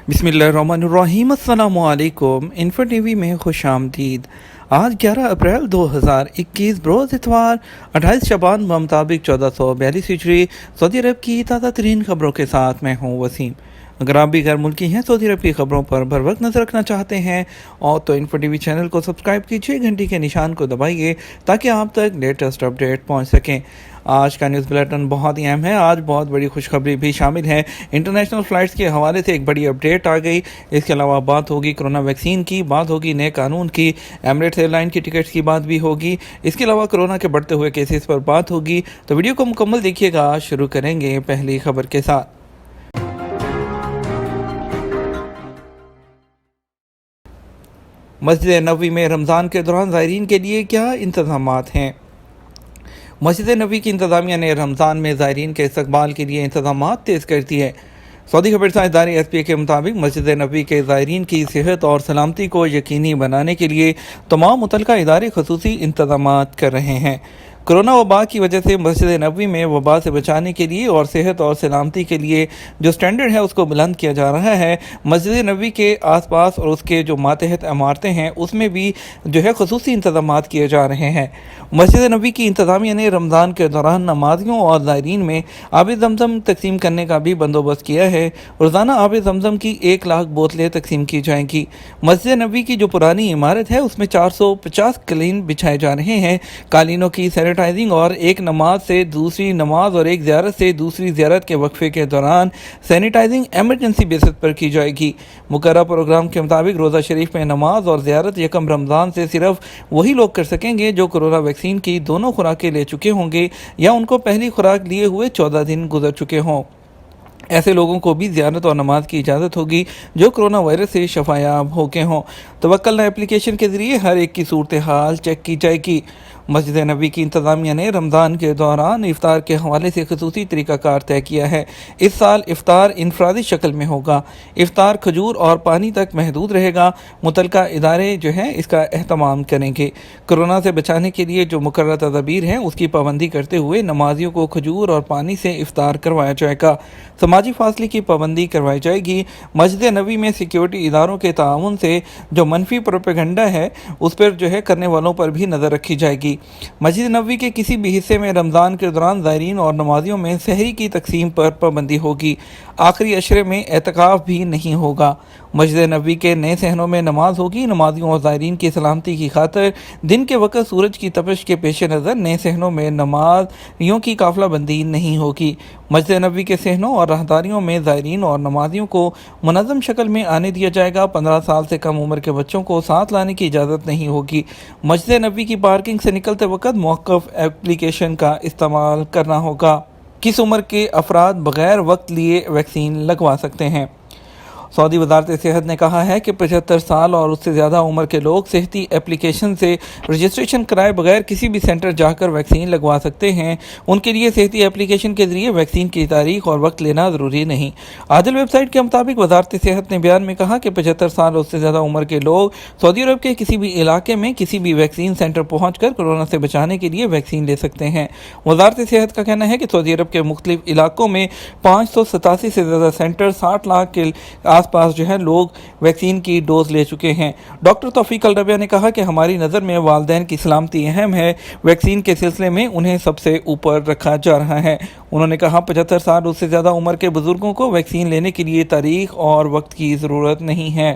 बिस्मिल्लाहिर्रहमानिर्रहीम। अस्सलामुअलैकुम। Info TV में खुश आमदीद। आज 11 अप्रैल 2021 बरोज़ इतवार 28 शबान मुताबिक 1442 हिजरी सऊदी अरब की ताज़ा तरीन खबरों के साथ मैं हूँ वसीम। अगर आप भी गैर मुल्की हैं सऊदी अरब की खबरों पर बर वक्त नज़र रखना चाहते हैं और तो इन्फो टीवी चैनल को सब्सक्राइब कीजिए, घंटी के निशान को दबाइए ताकि आप तक लेटेस्ट अपडेट पहुंच सकें। आज का न्यूज़ बुलेटिन बहुत ही अहम है। आज बहुत बड़ी खुशखबरी भी शामिल है। इंटरनेशनल फ़्लाइट्स के हवाले से एक बड़ी अपडेट आ गई। इसके अलावा बात होगी कोरोना वैक्सीन की, बात होगी नए कानून की, एमिरेट्स एयरलाइन की टिकट्स की बात भी होगी। इसके अलावा कोरोना के बढ़ते हुए केसेस पर बात होगी। तो वीडियो को मुकम्मल देखिएगा। शुरू करेंगे पहली खबर के साथ। मस्जिद नबवी में रमज़ान के दौरान ज़ायरीन के लिए क्या इंतज़ामात हैं। मस्जिद नबवी की इंतज़ामिया ने रमज़ान में ज़ायरीन के इस्तकबाल के लिए इंतज़ामात तेज़ कर दिए हैं। सऊदी खबरसां इदारे SPA के मुताबिक मस्जिद नबवी के ज़ायरीन की सेहत और सलामती को यकीनी बनाने के लिए तमाम मुतल्लिका इदारे ख़ुसूसी इंतज़ामात कर रहे हैं। कोरोना वबा की वजह से मस्जिद नबवी में वबा से बचाने के लिए और सेहत और सलामती के लिए जो स्टैंडर्ड है उसको बुलंद किया जा रहा है। मस्जिद नबवी के आसपास और उसके जो मातहत इमारतें हैं उसमें भी जो है ख़ुसूसी इंतज़ामात किए जा रहे हैं। मस्जिद नबवी की इंतज़ामिया ने रमज़ान के दौरान नमाजियों और ज़ायरीन में आब ज़मज़म तकसीम करने का भी बंदोबस्त किया है। रोज़ाना आब ज़मज़म की 1 लाख बोतलें तकसीम की जाएंगी। मस्जिद नबवी की जो पुरानी इमारत है उसमें 450 कालीन बिछाए जा रहे हैं। कालीनों की सैनिटाइजिंग और एक नमाज से दूसरी नमाज और एक ज़ियारत से दूसरी ज़ियारत के वक्फे के दौरान सैनिटाइजिंग एमरजेंसी बेसिस पर की जाएगी। मुकर्रर प्रोग्राम के मुताबिक रोज़ा शरीफ में नमाज और ज़ियारत यकम रमज़ान से सिर्फ वही लोग कर सकेंगे जो कोरोना वैक्सीन की दोनों खुराकें ले चुके होंगे या उनको पहली खुराक लिए हुए 14 दिन गुजर चुके हों। ऐसे लोगों को भी ज़ियारत और नमाज की इजाज़त होगी जो कोरोना वायरस से शफायाब हो गए हों। तवक्कल एप्लीकेशन के ज़रिए हर एक की सूरत हाल चेक की जाएगी। मस्जिद नबवी की इंतज़ामिया ने रमज़ान के दौरान इफ्तार के हवाले से खसूसी तरीक़ाकार तय किया है। इस साल इफ्तार इनफरादी शक्ल में होगा। इफ्तार खजूर और पानी तक महदूद रहेगा। मुतल्लिका इदारे जो हैं इसका एहतमाम करेंगे। कोरोना से बचाने के लिए जो मुकर्रर तदबीर हैं उसकी पाबंदी करते हुए नमाजियों को खजूर और पानी से इफ्तार करवाया जाएगा। समाजी फासले की पाबंदी करवाई जाएगी। मस्जिद नबवी में सिक्योरिटी इदारों के ताउन से जो मनफी प्रोपेगेंडा है उस पर जो है करने वालों पर भी नज़र रखी जाएगी। मस्जिद नबवी के किसी भी हिस्से में रमज़ान के दौरान ज़ायरीन और नमाजियों में सहरी की तकसीम पर पाबंदी होगी। आखिरी अशरे में एतकाफ़ भी नहीं होगा। मस्जिद नबवी के नए सहनों में नमाज होगी। नमाजियों और ज़ायरीन की सलामती की खातिर दिन के वक़्त सूरज की तपिश के पेश नज़र नए सहनों में नमाजियों की काफ़िला बंदी नहीं होगी। मस्जिद नबवी के सहनों और राहदारियों में ज़ायरीन और नमाजियों को मुनज़्ज़म शक्ल में आने दिया जाएगा। 15 साल से कम उम्र के बच्चों को साथ लाने की इजाज़त नहीं होगी। मस्जिद नबवी की पार्किंग से निकलते वक़्त मौक़िफ़ एप्लीकेशन का इस्तेमाल करना होगा। किस उम्र के अफराद बग़ैर वक्त लिए वैक्सीन लगवा सकते हैं। सऊदी वज़ारत सेहत ने कहा है कि 75 साल और उससे ज़्यादा उम्र के लोग सेहती एप्लीकेशन से रजिस्ट्रेशन कराए बगैर किसी भी सेंटर जाकर वैक्सीन लगवा सकते हैं। उनके लिए सेहती एप्लीकेशन के ज़रिए वैक्सीन की तारीख और वक्त लेना ज़रूरी नहीं। आदिल वेबसाइट के मुताबिक वज़ारत सेहत ने बयान में कहा कि 75 साल और उससे ज़्यादा उम्र के लोग सऊदी अरब के किसी भी इलाके में किसी भी वैक्सीन सेंटर पहुँच कर कोरोना से बचाने के लिए वैक्सीन ले सकते हैं। वज़ारत सेहत का कहना है कि सऊदी अरब के मुख्तलिफ इलाकों में 587 से ज़्यादा सेंटर 60 लाख के आसपास जो है लोग वैक्सीन की डोज ले चुके हैं। डॉक्टर तौफीक अल रबिया ने कहा कि हमारी नज़र में वालिदैन की सलामती अहम है। वैक्सीन के सिलसिले में उन्हें सबसे ऊपर रखा जा रहा है। उन्होंने कहा 75 साल उससे ज़्यादा उम्र के बुज़ुर्गों को वैक्सीन लेने के लिए तारीख और वक्त की ज़रूरत नहीं है।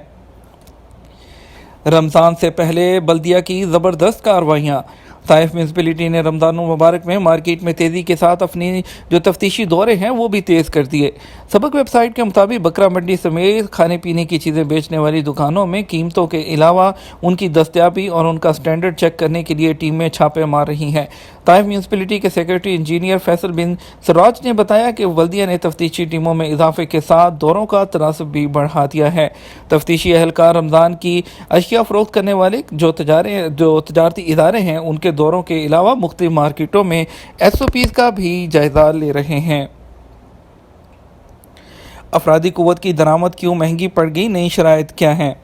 रमज़ान से पहले बल्दिया की ज़बरदस्त कार्रवाइयाँ। ताइफ म्यूनसिपलिटी ने रमज़ान मुबारक में मार्केट में तेज़ी के साथ अपनी जो तफ्तीशी दौरे हैं वो भी तेज़ कर दिए। सबक वेबसाइट के मुताबिक बकरा मंडी समेत खाने पीने की चीज़ें बेचने वाली दुकानों में कीमतों के अलावा उनकी दस्तयाबी और उनका स्टैंडर्ड चेक करने के लिए टीमें छापे मार रही हैं। ताइफ म्यूनसिपलिटी के सेक्रेटरी इंजीनियर फैसल बिन सराज ने बताया कि बल्दिया ने तफ्तीशी टीमों में इजाफे के साथ दौरों का तनासब भी बढ़ा दिया है। तफ्तीशी अहलकार रमज़ान की अशिया फ़रोख्त करने वाले जो तजारती इदारे हैं उनके दौरों के अलावा मुख्तलिफ मार्केटों में SOPs का भी जायज़ा ले रहे हैं। अफरादी क़ुव्वत की दरामद क्यों महंगी पड़ गई, नई शराइत क्या हैं।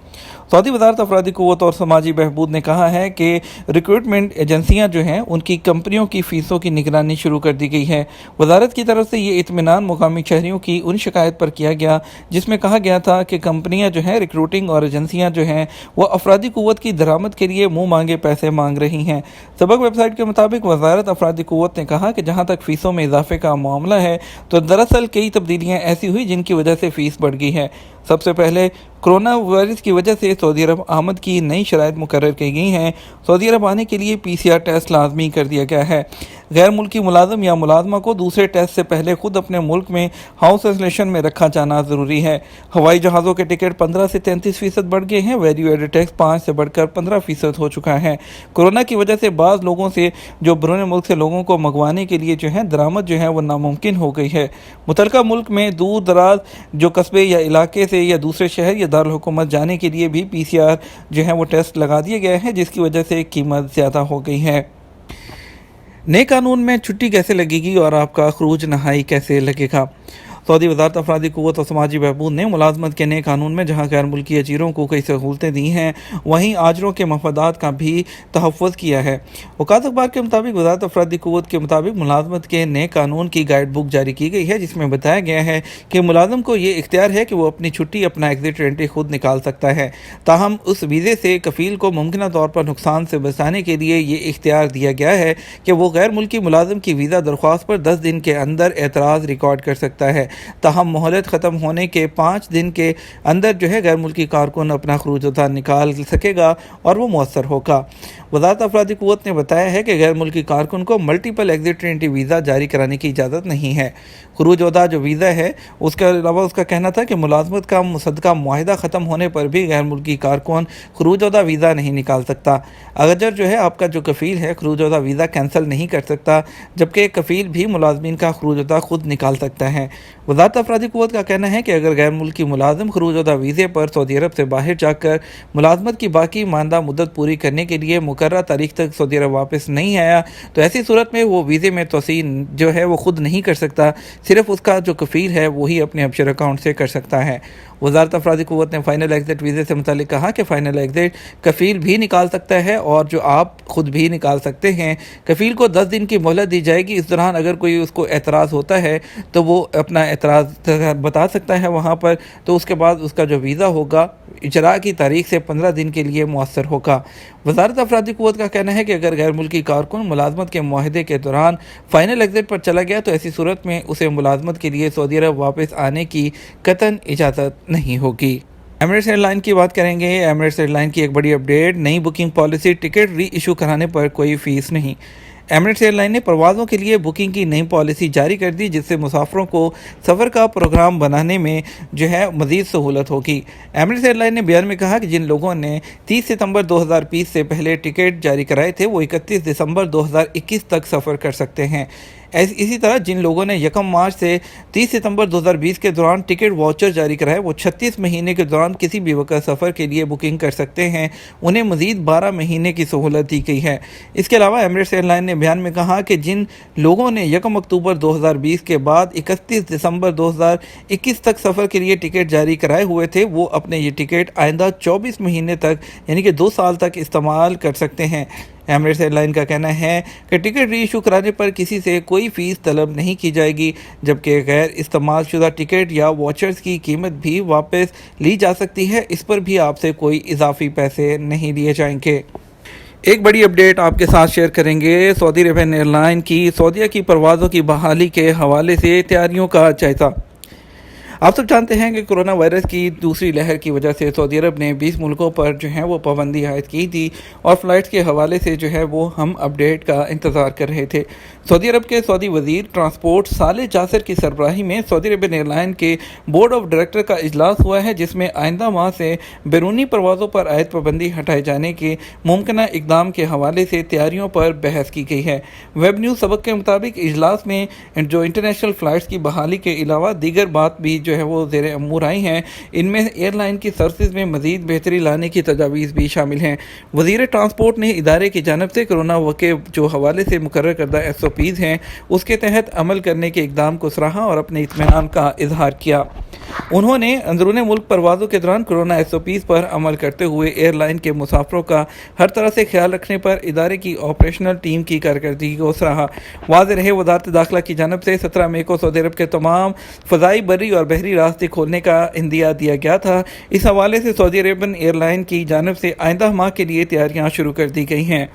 सऊदी वजारत अफरादी क़ुव्वत और समाजी बहबूद ने कहा है कि रिक्रूटमेंट एजेंसियां जो हैं उनकी कंपनियों की फ़ीसों की निगरानी शुरू कर दी गई है। वजारत की तरफ से ये इत्मीनान मुकामी शहरियों की उन शिकायत पर किया गया जिसमें कहा गया था कि कंपनियां जो हैं रिक्रूटिंग और एजेंसियां जो हैं वो अफरादी क़ुव्वत की दरामद के लिए मुँह मांगे पैसे मांग रही हैं। सबक वेबसाइट के मुताबिक वजारत अफरादी क़ुव्वत ने कहा कि जहाँ तक फ़ीसों में इजाफे का मामला है तो दरअसल कई तब्दीलियाँ ऐसी हुई जिनकी वजह से फ़ीस बढ़ गई है। सबसे पहले कोरोना वायरस की वजह से सऊदी अरब आमद की नई शराइत मुकर्रर की गई हैं। सऊदी अरब आने के लिए PCR टेस्ट लाजमी कर दिया गया है। गैर मुल्की मुलाजिम या मुलाजमा को दूसरे टेस्ट से पहले खुद अपने मुल्क में हाउस आइसोलेशन में रखा जाना ज़रूरी है। हवाई जहाज़ों के टिकट 15 से 33% बढ़ गए हैं। वैल्यू एडेड टैक्स 5 से बढ़कर 15% हो चुका है। कोरोना की वजह से बाज़ लोगों से जो बैरून मुल्क से लोगों को मंगवाने के लिए जो है दरामद जो है वो नामुमकिन हो गई है। मुतलका मुल्क में दूर दराज जो कस्बे या इलाके से या दूसरे शहर या दारुल हुकूमत जाने के लिए भी PCR जो है वो टेस्ट लगा दिए गए हैं, जिसकी वजह से कीमत ज़्यादा हो गई है। नए कानून में छुट्टी कैसे लगेगी और आपका खरूज नहाई कैसे लगेगा? सऊदी वजारत अफरादी क़ुव्वत और समाजी बहबूद ने मुलाजमत के नए कानून में जहाँ गैर मुल्की अजीरों को कई सहूलतें दी हैं, वहीं आजरों के मफादात का भी तहफ़्फ़ुज़ किया है। वकात अखबार के मुताबिक वजारत अफरादी क़ुव्वत के मुताबिक मुलाजमत के नए कानून की गाइड बुक जारी की गई है, जिसमें बताया गया है कि मुलाजम को ये इख्तियार है कि वो अपनी छुट्टी अपना एग्ज़िट एंट्री खुद निकाल सकता है। ताहम उस वीज़े से कफ़ील को मुमकिन तौर पर नुकसान से बचाने के लिए ये इख्तियार दिया गया है कि वो गैर मुल्की मुलाजिम की वीज़ा दरख्वास्त पर 10 दिन के अंदर एतराज़ रिकॉर्ड कर सकता है। ताहम मोहलत ख़त्म होने के 5 दिन के अंदर जो है गैर मुल्की कारकुन अपना खरूज निकाल सकेगा और वो मौसर होगा। वजारत अफरादी क़ुव्वत ने बताया है कि गैर मुल्की कारकुन को मल्टीपल एग्जिट एंट्री वीज़ा जारी कराने की इजाज़त नहीं है। खरूज जो वीज़ा है उसके अलावा उसका कहना था कि मुलाजमत का मुसद्दका मुआहिदा ख़त्म होने पर भी गैर मुल्की कारकुन खरूज वीज़ा नहीं निकाल सकता। अगर जो है आपका जो कफ़ील है खरूज वीज़ा कैंसिल नहीं कर सकता, जबकि कफ़ील भी मुलाजमीन का खरूज खुद निकाल सकता है। वजारत अफरादी क़ुव्वत का कहना है कि अगर गैर मुल्की मुलाजिम खरूज वीज़े पर सऊदी अरब से बाहर जाकर मुलाजमत की बाकी मानदा मुद्दत पूरी करने के लिए मुकर्रर तारीख तक सऊदी अरब वापस नहीं आया तो ऐसी सूरत में वो वीज़े में तोसीन जो है वो खुद नहीं कर सकता, सिर्फ उसका जो कफ़ील है वही अपने अबशर अकाउंट से कर सकता है। वजारत अफरादी क़ुव्वत ने फ़ाइनल एग्ज़िट वीज़े से मुतालिक कहा कि फ़ाइनल एग्ज़िट कफ़ील भी निकाल सकता है और जो आप खुद भी निकाल सकते हैं। कफ़ील को 10 दिन की मोहलत दी जाएगी। इस दौरान अगर कोई उसको एतराज़ होता है तो वो अपना एतराज़ बता सकता है वहाँ पर, तो उसके बाद उसका जो वीज़ा होगा इजरा की तारीख से 15 दिन के लिए मुअस्सर होगा। वजारत अफरादी क़ुव्वत का कहना है कि अगर गैर मुल्की कारकुन मुलाजमत के मुआहदे के दौरान फ़ाइनल एग्ज़िट पर चला गया तो ऐसी सूरत में उसे मुलाजमत के लिए सऊदी अरब वापस आने की कतन इजाज़त नहीं होगी। एमिरेट्स एयरलाइन की बात करेंगे। एमिरेट्स एयरलाइन की एक बड़ी अपडेट, नई बुकिंग पॉलिसी, टिकट री इशू कराने पर कोई फ़ीस नहीं। एमिरेट्स एयरलाइन ने परवाज़ों के लिए बुकिंग की नई पॉलिसी जारी कर दी, जिससे मुसाफिरों को सफ़र का प्रोग्राम बनाने में जो है मज़ीद सहूलत होगी। एमिरेट्स एयरलाइन ने बयान में कहा कि जिन लोगों ने 30 सितंबर 2020 से पहले टिकट जारी कराए थे वो 31 दिसंबर 2021 तक सफ़र कर सकते हैं। इसी तरह जिन लोगों ने 1 मार्च से 30 सितंबर 2020 के दौरान टिकट वाउचर जारी कराए वो 36 महीने के दौरान किसी भी वक्त सफ़र के लिए बुकिंग कर सकते हैं। उन्हें मज़ीद 12 महीने की सहूलत दी गई है। इसके अलावा एमिरेट्स एयरलाइन ने बयान में कहा कि जिन लोगों ने 1 अक्टूबर 2020 के बाद 31 दिसंबर 2021 तक सफ़र के लिए टिकट जारी कराए हुए थे वो अपने ये टिकट आइंदा 24 महीने तक यानी कि 2 साल तक इस्तेमाल कर सकते हैं। एमिरेट्स एयरलाइन का कहना है कि टिकट री इशू कराने पर किसी से कोई फ़ीस तलब नहीं की जाएगी, जबकि गैर इस्तेमाल शुदा टिकट या वाचर्स की कीमत भी वापस ली जा सकती है। इस पर भी आपसे कोई इजाफी पैसे नहीं लिए जाएंगे। एक बड़ी अपडेट आपके साथ शेयर करेंगे। सऊदी अरेबियन एयरलाइन की सऊदीया की परवाज़ों की बहाली के हवाले से तैयारियों का जायज़ा। आप सब जानते हैं कि कोरोना वायरस की दूसरी लहर की वजह से सऊदी अरब ने 20 मुल्कों पर जो है वो पाबंदी आयद की थी और फ़्लाइट्स के हवाले से जो है वो हम अपडेट का इंतज़ार कर रहे थे। सऊदी अरब के सऊदी वज़ीर ट्रांसपोर्ट साले जासिर की सरबराही में सऊदी अरेबियन एयरलाइन के बोर्ड ऑफ डायरेक्टर का इजलास हुआ है, जिसमें आइंदा माह से बैरूनी परवाज़ों पर आयद पाबंदी हटाए जाने के मुमकिन इक़दाम के हवाले से तैयारियों पर बहस की गई है। वेब न्यूज़ सबक के मुताबिक इजलास में जो इंटरनेशनल फ़्लाइट्स की बहाली के अलावा दीगर बात भी जो جو ہے وہ زیر امور آئی ہیں، ان میں ایئر لائن کی سروسز میں مزید بہتری لانے کی تجاویز بھی شامل ہیں۔ وزیر ٹرانسپورٹ نے ادارے کی جانب سے کرونا کے جو حوالے سے مقرر کردہ SOPs ہیں اس کے تحت عمل کرنے کے اقدام کو سراہا اور اپنے اطمینان کا اظہار کیا۔ انہوں نے اندرون ملک پروازوں کے دوران کرونا SOPs پر عمل کرتے ہوئے ایئر لائن کے مسافروں کا ہر طرح سے خیال رکھنے پر ادارے کی آپریشنل ٹیم کی کارکردگی کو سراہا۔ واضح رہے، وزارت داخلہ کی جانب سے 17 مئی کو سعودی عرب کے تمام فضائی، بری اور بحری راستے کھولنے کا عندیہ دیا گیا تھا۔ اس حوالے سے سعودی عربن ایئر لائن کی جانب سے آئندہ ماہ کے لیے تیاریاں شروع کر دی گئی ہیں۔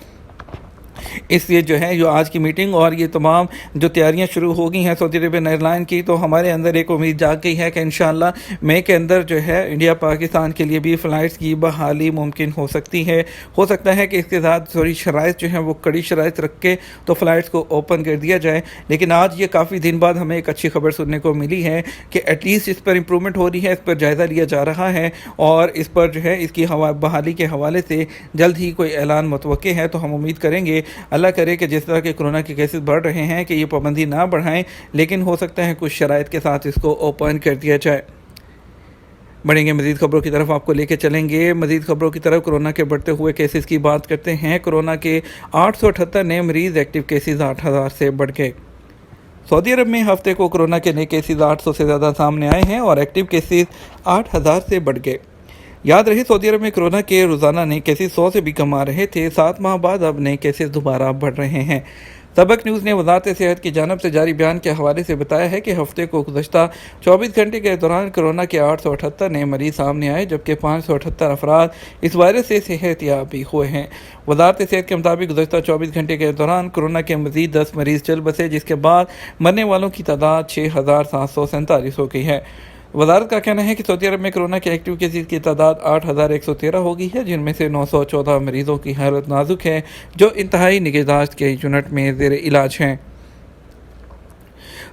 اس لیے جو ہے جو آج کی میٹنگ اور یہ تمام جو تیاریاں شروع ہو گئی ہیں سعودی عربین ایئر لائن کی، تو ہمارے اندر ایک امید جاگ گئی ہے کہ انشاءاللہ مئی کے اندر جو ہے انڈیا پاکستان کے لیے بھی فلائٹس کی بحالی ممکن ہو سکتی ہے۔ ہو سکتا ہے کہ اس کے ساتھ تھوڑی شرائط جو ہیں وہ کڑی شرائط رکھ کے تو فلائٹس کو اوپن کر دیا جائے، لیکن آج یہ کافی دن بعد ہمیں ایک اچھی خبر سننے کو ملی ہے کہ ایٹ لیسٹ اس پر امپرومنٹ ہو رہی ہے، اس پر جائزہ لیا جا رہا ہے اور اس پر جو ہے اس کی بحالی کے حوالے سے جلد ہی کوئی اعلان متوقع ہے۔ تو ہم امید کریں گے، اللہ کرے کہ جس طرح کے کرونا کے کیسز بڑھ رہے ہیں کہ یہ پابندی نہ بڑھائیں، لیکن ہو سکتا ہے کچھ شرائط کے ساتھ اس کو اوپن کر دیا جائے۔ بڑھیں گے مزید خبروں کی طرف، آپ کو لے کے چلیں گے مزید خبروں کی طرف۔ کورونا کے بڑھتے ہوئے کیسز کی بات کرتے ہیں۔ کورونا کے 878 نئے مریض، ایکٹیو کیسز 8000 سے بڑھ گئے۔ سعودی عرب میں ہفتے کو کورونا کے نئے کیسز 800 سے زیادہ سامنے آئے ہیں اور ایکٹیو کیسز 8000 سے بڑھ گئے۔ یاد رہے، سعودی عرب میں کورونا کے روزانہ نئے کیسز 100 سے بھی کم آ رہے تھے۔ 7 ماہ بعد اب نئے کیسز دوبارہ بڑھ رہے ہیں۔ سبق نیوز نے وزارت صحت کی جانب سے جاری بیان کے حوالے سے بتایا ہے کہ ہفتے کو گزشتہ 24 گھنٹے کے دوران کورونا کے 878 نئے مریض سامنے آئے، جبکہ 578 افراد اس وائرس سے صحت یاب بھی ہوئے ہیں۔ وزارت صحت کے مطابق گزشتہ 24 گھنٹے کے دوران کورونا کے مزید 10 مریض چل بسے، جس کے بعد مرنے والوں کی تعداد 6747 ہو گئی ہے۔ وزارت کا کہنا ہے کہ سعودی عرب میں کورونا کے ایکٹیو کیسز کی تعداد 8113 ہو گئی ہے، جن میں سے 914 مریضوں کی حالت نازک ہے جو انتہائی نگہداشت کے یونٹ میں زیر علاج ہیں۔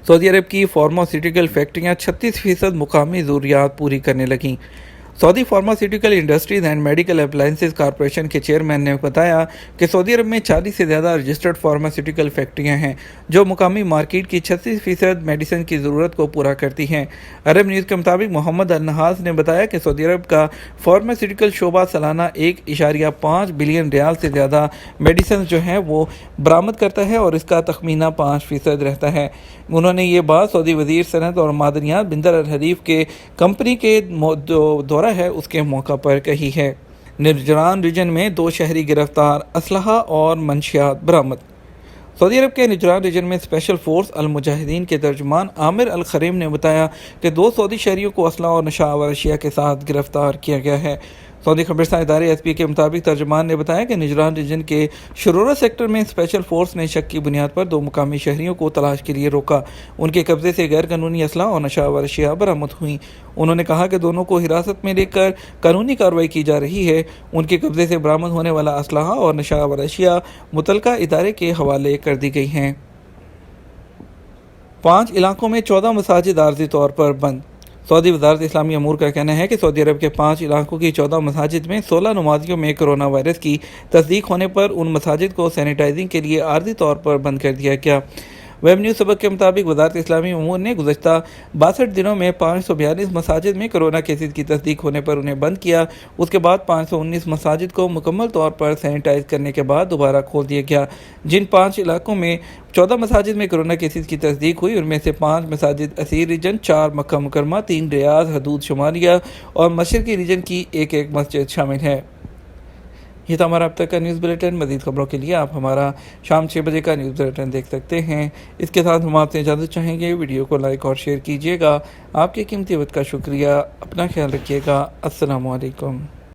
سعودی عرب کی فارماسیوٹیکل فیکٹریاں 36% مقامی ضروریات پوری کرنے لگیں۔ Saudi pharmaceutical industries and medical appliances corporation کے چیئرمین نے بتایا کہ سعودی عرب میں 40 سے زیادہ رجسٹرڈ فارماسیوٹیکل فیکٹریاں ہیں جو مقامی مارکیٹ کی 36% میڈیسن کی ضرورت کو پورا کرتی ہیں۔ عرب نیوز کے مطابق محمد النحاس نے بتایا کہ سعودی عرب کا فارماسیوٹیکل شعبہ سالانہ 1.5 بلین ریال سے زیادہ میڈیسن جو ہیں وہ برآمد کرتا ہے اور اس کا تخمینہ 5% رہتا ہے۔ انہوں نے یہ بات سعودی وزیر صنعت اور معدنیات بندر الحریف کے کمپنی کے دورہ ہے اس کے موقع پر کہی ہے۔ نجران ریجن میں 2 شہری گرفتار، اسلحہ اور منشیات برآمد۔ سعودی عرب کے نجران ریجن میں اسپیشل فورس المجاہدین کے ترجمان عامر الخریم نے بتایا کہ 2 سعودی شہریوں کو اسلحہ اور نشہ آور اشیاء کے ساتھ گرفتار کیا گیا ہے۔ سعودی خبررساں ادارے SPA کے مطابق ترجمان نے بتایا کہ نجران ریجن کے شرورہ سیکٹر میں اسپیشل فورس نے شک کی بنیاد پر 2 مقامی شہریوں کو تلاش کے لیے روکا۔ ان کے قبضے سے غیر قانونی اسلحہ اور نشہ آور اشیاء برآمد ہوئیں۔ انہوں نے کہا کہ دونوں کو حراست میں لے کر قانونی کارروائی کی جا رہی ہے۔ ان کے قبضے سے برآمد ہونے والا اسلحہ اور نشہ آور اشیاء متعلقہ ادارے کے حوالے کر دی گئی ہیں۔ 5 علاقوں میں 14 مساجد عارضی طور پر بند۔ سعودی وزارت اسلامی امور کا کہنا ہے کہ سعودی عرب کے 5 علاقوں کی 14 مساجد میں 16 نمازیوں میں کرونا وائرس کی تصدیق ہونے پر ان مساجد کو سینیٹائزنگ کے لیے عارضی طور پر بند کر دیا گیا۔ ویب نیوز سبق کے مطابق وزارت اسلامی امور نے گزشتہ 62 دنوں میں 542 مساجد میں کرونا کیسز کی تصدیق ہونے پر انہیں بند کیا۔ اس کے بعد 519 مساجد کو مکمل طور پر سینیٹائز کرنے کے بعد دوبارہ کھول دیا گیا۔ جن 5 علاقوں میں 14 مساجد میں کرونا کیسز کی تصدیق ہوئی ان میں سے 5 مساجد اسیر ریجن، 4 مکہ مکرمہ، 3 ریاض حدود شمالیہ اور مشرقی ریجن کی ایک مسجد شامل ہے۔ یہ تھا ہمارا اب تک کا نیوز بلیٹن۔ مزید خبروں کے لیے آپ ہمارا شام 6 بجے کا نیوز بلیٹن دیکھ سکتے ہیں۔ اس کے ساتھ ہم آپ سے اجازت چاہیں گے، ویڈیو کو لائک اور شیئر کیجیے گا۔ آپ کے قیمتی وقت کا شکریہ۔ اپنا خیال رکھیے گا۔ السلام علیکم۔